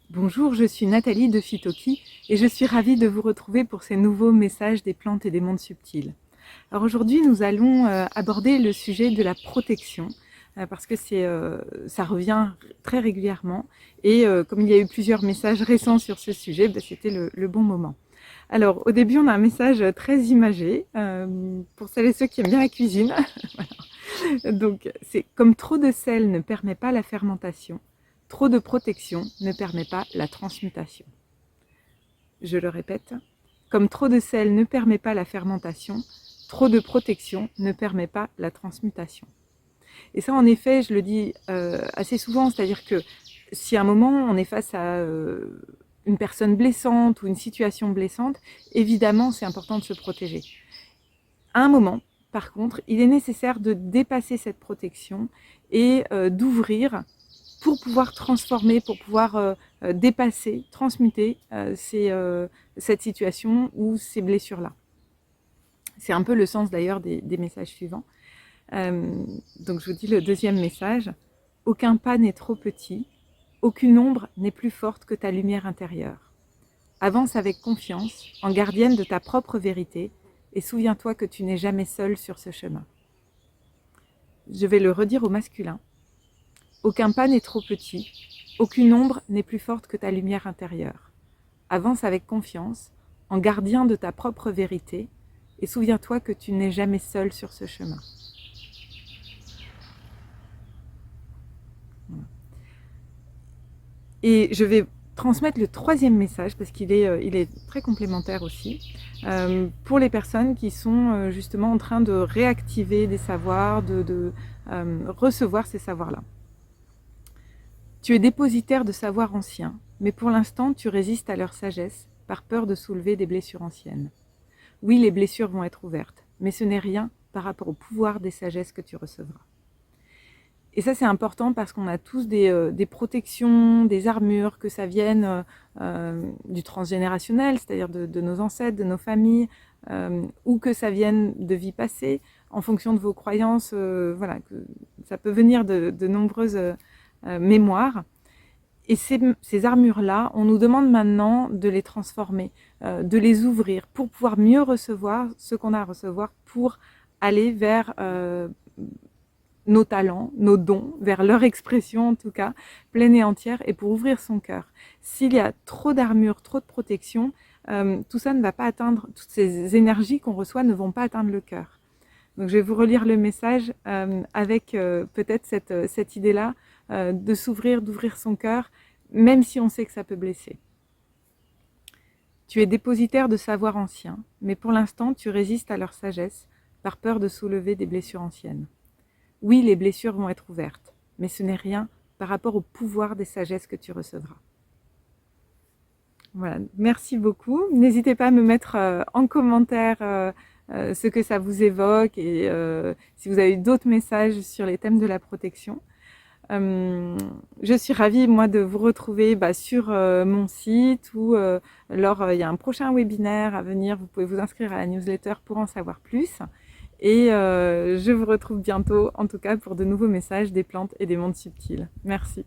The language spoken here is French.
Bonjour, je suis Nathalie de Phytoki et je suis ravie de vous retrouver pour ces nouveaux messages des plantes et des mondes subtils. Alors aujourd'hui, nous allons aborder le sujet de la protection parce que ça revient très régulièrement et comme il y a eu plusieurs messages récents sur ce sujet, c'était le bon moment. Alors au début, on a un message très imagé pour celles et ceux qui aiment bien la cuisine. Donc c'est comme trop de sel ne permet pas la fermentation, trop de protection ne permet pas la transmutation. Je le répète, comme trop de sel ne permet pas la fermentation, trop de protection ne permet pas la transmutation. Et ça, en effet, je le dis assez souvent, c'est-à-dire que si à un moment on est face à une personne blessante ou une situation blessante, évidemment, c'est important de se protéger. À un moment, par contre, il est nécessaire de dépasser cette protection et d'ouvrir pour pouvoir transformer, pour pouvoir dépasser, transmuter cette situation ou ces blessures-là. C'est un peu le sens d'ailleurs des messages suivants. Donc je vous dis le deuxième message. Aucun pas n'est trop petit, aucune ombre n'est plus forte que ta lumière intérieure. Avance avec confiance, en gardienne de ta propre vérité, et souviens-toi que tu n'es jamais seul sur ce chemin. Je vais le redire au masculin. Aucun pas n'est trop petit, aucune ombre n'est plus forte que ta lumière intérieure. Avance avec confiance, en gardien de ta propre vérité, et souviens-toi que tu n'es jamais seul sur ce chemin. Et je vais transmettre le troisième message, parce qu'il est très complémentaire aussi, pour les personnes qui sont justement en train de réactiver des savoirs, de recevoir ces savoirs-là. Tu es dépositaire de savoirs anciens, mais pour l'instant tu résistes à leur sagesse, par peur de soulever des blessures anciennes. Oui, les blessures vont être ouvertes, mais ce n'est rien par rapport au pouvoir des sagesses que tu recevras. Et ça, c'est important parce qu'on a tous des protections, des armures, que ça vienne du transgénérationnel, c'est-à-dire de nos ancêtres, de nos familles, ou que ça vienne de vies passées, en fonction de vos croyances. Voilà, que ça peut venir de nombreuses mémoires. Et ces armures-là, on nous demande maintenant de les transformer, de les ouvrir pour pouvoir mieux recevoir ce qu'on a à recevoir pour aller vers nos talents, nos dons, vers leur expression en tout cas, pleine et entière, et pour ouvrir son cœur. S'il y a trop d'armure, trop de protection, tout ça ne va pas atteindre, toutes ces énergies qu'on reçoit ne vont pas atteindre le cœur. Donc je vais vous relire le message avec peut-être cette idée-là de s'ouvrir, d'ouvrir son cœur, même si on sait que ça peut blesser. Tu es dépositaire de savoirs anciens, mais pour l'instant tu résistes à leur sagesse par peur de soulever des blessures anciennes. Oui, les blessures vont être ouvertes, mais ce n'est rien par rapport au pouvoir des sagesses que tu recevras. Voilà, merci beaucoup. N'hésitez pas à me mettre en commentaire ce que ça vous évoque et si vous avez d'autres messages sur les thèmes de la protection. Je suis ravie, moi, de vous retrouver sur mon site ou il y a un prochain webinaire à venir. Vous pouvez vous inscrire à la newsletter pour en savoir plus. Et je vous retrouve bientôt, en tout cas, pour de nouveaux messages des plantes et des mondes subtils. Merci.